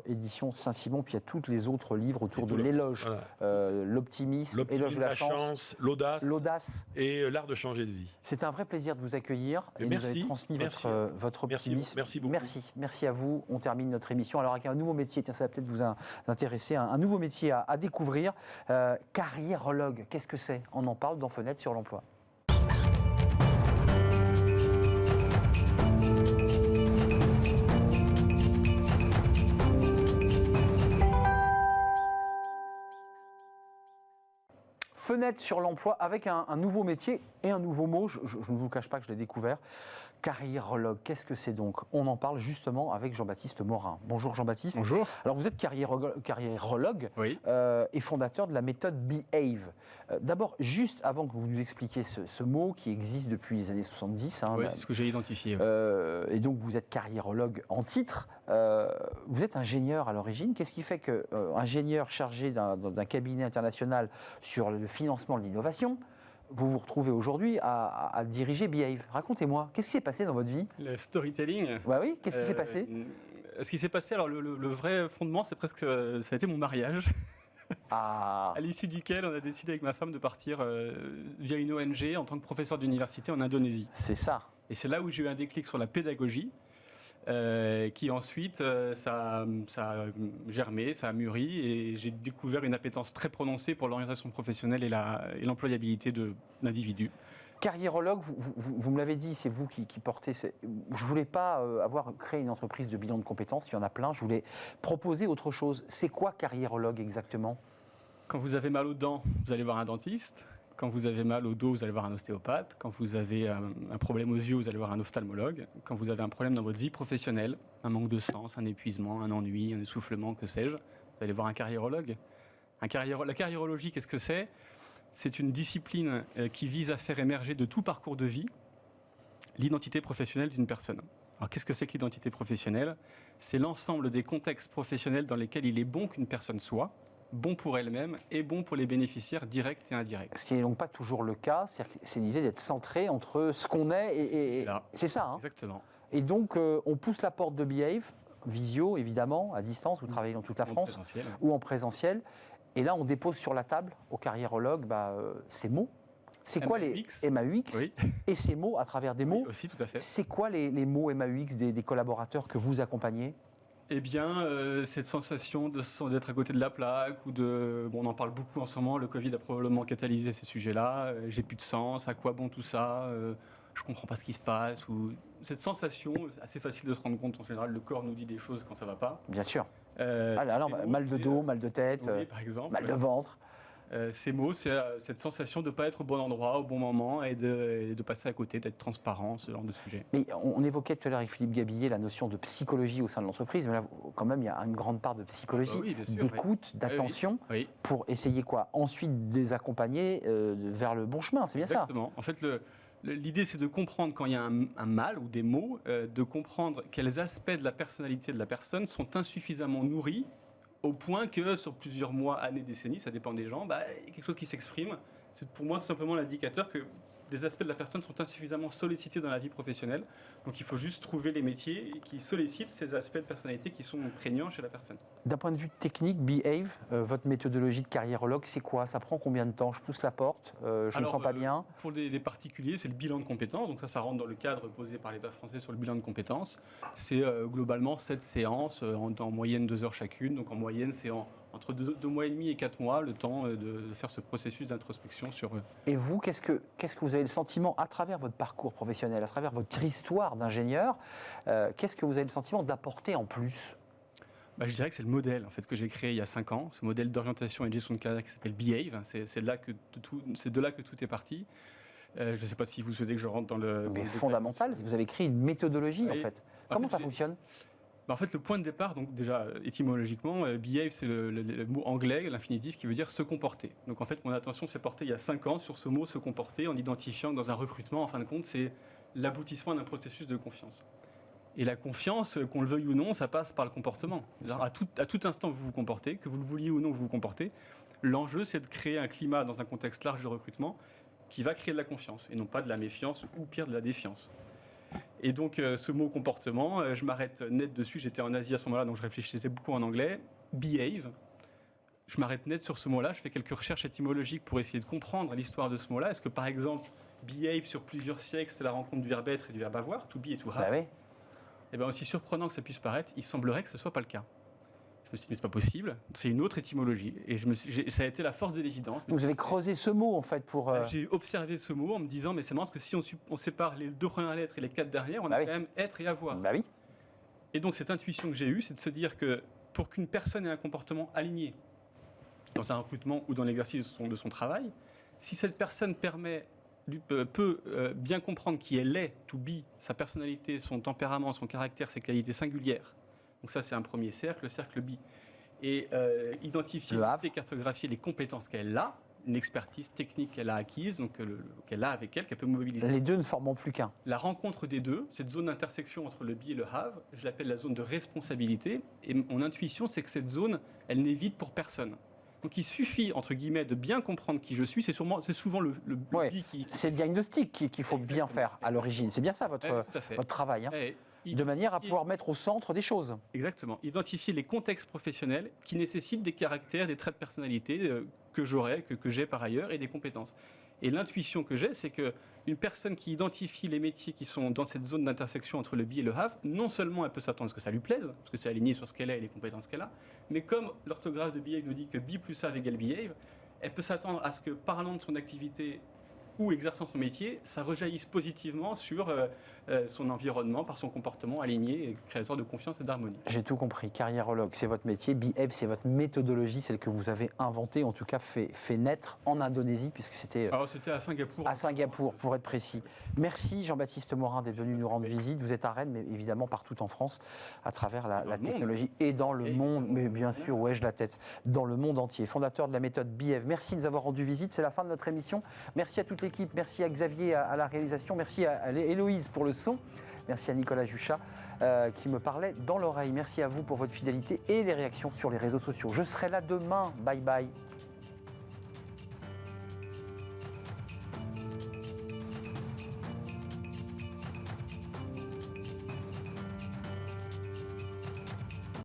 édition Saint-Simon, puis il y a tous les autres livres autour de l'éloge, l'optimisme, Éloge de la chance, l'audace et l'art de changer de vie. C'est un vrai plaisir de vous accueillir et merci, vous avez transmis votre optimisme. Merci beaucoup. Merci à vous. On termine notre émission. Alors avec un nouveau métier, tiens, ça va peut-être vous intéresser, un nouveau métier à découvrir, carriérologue. Qu'est-ce que c'est ? On en parle dans Fenêtre sur l'emploi. Fenêtre sur l'emploi avec un nouveau métier et un nouveau mot. Je ne vous cache pas que je l'ai découvert. Carriérologue, qu'est-ce que c'est donc ? On en parle justement avec Jean-Baptiste Morin. Bonjour Jean-Baptiste. Bonjour. Alors vous êtes carriérologue Oui. Et fondateur de la méthode Behave. D'abord, juste avant que vous nous expliquiez ce mot qui existe depuis les années 70. Oui, c'est ce que j'ai identifié. Et donc vous êtes carriérologue en titre. Vous êtes ingénieur à l'origine. Qu'est-ce qui fait qu'ingénieur chargé d'un cabinet international sur le financement de l'innovation, vous vous retrouvez aujourd'hui à diriger Behave? Racontez-moi, qu'est-ce qui s'est passé dans votre vie? Le storytelling. Bah oui, qu'est-ce qui s'est passé? Ce qui s'est passé, alors le vrai fondement, c'est presque, ça a été mon mariage. À l'issue duquel on a décidé avec ma femme de partir via une ONG en tant que professeur d'université en Indonésie. C'est ça. Et c'est là où j'ai eu un déclic sur la pédagogie. Qui ensuite, ça a germé, ça a mûri, et j'ai découvert une appétence très prononcée pour l'orientation professionnelle et l'employabilité d'individus. Carriérologue, vous me l'avez dit, c'est vous qui portez. Je ne voulais pas avoir créé une entreprise de bilan de compétences, il y en a plein. Je voulais proposer autre chose. C'est quoi carriérologue exactement? Quand vous avez mal aux dents, vous allez voir un dentiste. Quand vous avez mal au dos, vous allez voir un ostéopathe. Quand vous avez un problème aux yeux, vous allez voir un ophtalmologue. Quand vous avez un problème dans votre vie professionnelle, un manque de sens, un épuisement, un ennui, un essoufflement, que sais-je, vous allez voir un carriérologue. La carriérologie, qu'est-ce que c'est ? C'est une discipline qui vise à faire émerger de tout parcours de vie l'identité professionnelle d'une personne. Alors qu'est-ce que c'est que l'identité professionnelle ? C'est l'ensemble des contextes professionnels dans lesquels il est bon qu'une personne soit, bon pour elle-même et bon pour les bénéficiaires directs et indirects. Ce qui n'est donc pas toujours le cas, c'est l'idée d'être centré entre ce qu'on est et c'est ça. Hein. Exactement. Et donc on pousse la porte de Behave, visio évidemment, à distance, vous travaillez dans toute la France, ou en présentiel, et là on dépose sur la table au carriérologue ces mots. C'est quoi les MAUX oui. Et ces mots à travers des mots aussi, tout à fait. C'est quoi les mots MAUX des collaborateurs que vous accompagnez ? Eh bien, cette sensation d'être à côté de la plaque, on en parle beaucoup en ce moment, le Covid a probablement catalysé ces sujets-là, j'ai plus de sens, à quoi bon tout ça, je comprends pas ce qui se passe, ou cette sensation, c'est assez facile de se rendre compte, en général, le corps nous dit des choses quand ça va pas. Bien sûr. Mal de dos, mal de tête, oui, par exemple, mal de ventre. Ces mots, c'est cette sensation de ne pas être au bon endroit, au bon moment, et de passer à côté, d'être transparent, ce genre de sujet. Mais on évoquait tout à l'heure avec Philippe Gabillet la notion de psychologie au sein de l'entreprise, mais là, quand même, il y a une grande part de psychologie, d'écoute, d'attention, pour essayer ensuite de les accompagner vers le bon chemin, c'est bien ça? Exactement. En fait, l'idée, c'est de comprendre quand il y a un mal ou des maux, de comprendre quels aspects de la personnalité de la personne sont insuffisamment nourris, au point que sur plusieurs mois, années, décennies, ça dépend des gens, il y a quelque chose qui s'exprime. C'est pour moi tout simplement l'indicateur que des aspects de la personne sont insuffisamment sollicités dans la vie professionnelle. Donc il faut juste trouver les métiers qui sollicitent ces aspects de personnalité qui sont prégnants chez la personne. D'un point de vue technique, Behave, votre méthodologie de carriérologue, c'est quoi? Ça prend combien de temps? Je pousse la porte, je ne me sens pas bien. Pour les particuliers, c'est le bilan de compétences. Donc ça rentre dans le cadre posé par l'État français sur le bilan de compétences. C'est globalement 7 séances, en moyenne 2 heures chacune. Donc en moyenne, c'est entre 2 mois et demi et 4 mois, le temps de faire ce processus d'introspection sur eux. Et vous, qu'est-ce que vous avez le sentiment, à travers votre parcours professionnel, à travers votre histoire d'ingénieur, qu'est-ce que vous avez le sentiment d'apporter en plus ? Je dirais que c'est le modèle en fait, que j'ai créé il y a 5 ans, ce modèle d'orientation et de gestion de carrière qui s'appelle Behave. C'est de là que tout est parti. Je ne sais pas si vous souhaitez que je rentre dans le... Mais fondamental, vous avez créé une méthodologie Oui. en fait. Comment ça fonctionne ? En fait, le point de départ, donc déjà étymologiquement, behave, c'est le mot anglais, l'infinitif, qui veut dire se comporter. Donc en fait, mon attention s'est portée il y a 5 ans sur ce mot se comporter, en identifiant que dans un recrutement, en fin de compte, c'est l'aboutissement d'un processus de confiance. Et la confiance, qu'on le veuille ou non, ça passe par le comportement. À tout instant, vous vous comportez, que vous le vouliez ou non, vous vous comportez. L'enjeu, c'est de créer un climat dans un contexte large de recrutement qui va créer de la confiance, et non pas de la méfiance ou pire de la défiance. Et donc ce mot comportement, je m'arrête net dessus, j'étais en Asie à ce moment-là, donc je réfléchissais beaucoup en anglais. Behave, je m'arrête net sur ce mot-là, je fais quelques recherches étymologiques pour essayer de comprendre l'histoire de ce mot-là. Est-ce que par exemple, behave sur plusieurs siècles, c'est la rencontre du verbe être et du verbe avoir, to be et to have? Oui. Et bien aussi surprenant que ça puisse paraître, il semblerait que ce ne soit pas le cas. Je me suis dit, mais c'est pas possible, c'est une autre étymologie. Et ça a été la force de l'évidence. Vous avez creusé ce mot en fait pour... J'ai observé ce mot en me disant, mais c'est marrant parce que si on sépare les 2 premières lettres et les 4 dernières, on a quand même être et avoir. Bah oui. Et donc cette intuition que j'ai eue, c'est de se dire que pour qu'une personne ait un comportement aligné dans un recrutement ou dans l'exercice de son travail, si cette personne peut bien comprendre qui elle est, to be, sa personnalité, son tempérament, son caractère, ses qualités singulières. Donc ça, c'est un premier cercle, le cercle B. Et identifier et cartographier les compétences qu'elle a, une expertise technique qu'elle a acquise, donc qu'elle a avec elle, qu'elle peut mobiliser. Les deux ne formant plus qu'un. La rencontre des deux, cette zone d'intersection entre le be et le have, je l'appelle la zone de responsabilité. Et mon intuition, c'est que cette zone, elle n'est vide pour personne. Donc il suffit, entre guillemets, de bien comprendre qui je suis. C'est souvent le ouais. be qui... C'est le diagnostic qu'il faut bien faire à l'origine. C'est bien ça votre travail. Hein. De manière à pouvoir mettre au centre des choses. Exactement. Identifier les contextes professionnels qui nécessitent des caractères, des traits de personnalité que j'aurai, que j'ai par ailleurs, et des compétences. Et l'intuition que j'ai, c'est qu'une personne qui identifie les métiers qui sont dans cette zone d'intersection entre le be et le have, non seulement elle peut s'attendre à ce que ça lui plaise, parce que c'est aligné sur ce qu'elle est et les compétences qu'elle a, mais comme l'orthographe de behave nous dit que be plus have égale behave, elle peut s'attendre à ce que, parlant de son activité ou exerçant son métier, ça rejaillisse positivement sur son environnement, par son comportement aligné et créateur de confiance et d'harmonie. J'ai tout compris. Carriérologue, c'est votre métier. Behave, c'est votre méthodologie, celle que vous avez inventée, en tout cas fait naître en Indonésie, puisque c'était... Alors c'était à Singapour. À Singapour, pour être précis. Merci Jean-Baptiste Morin d'être venu nous rendre visite. Vous êtes à Rennes, mais évidemment partout en France, à travers la technologie et dans le monde, mais bien sûr, ouais, je la tête, dans le monde entier. Fondateur de la méthode Behave. Merci de nous avoir rendu visite. C'est la fin de notre émission. Merci à toute l'équipe. Merci à Xavier à la réalisation. Merci à Héloïse pour le son. Merci à Nicolas Juchat qui me parlait dans l'oreille. Merci à vous pour votre fidélité et les réactions sur les réseaux sociaux. Je serai là demain. Bye bye.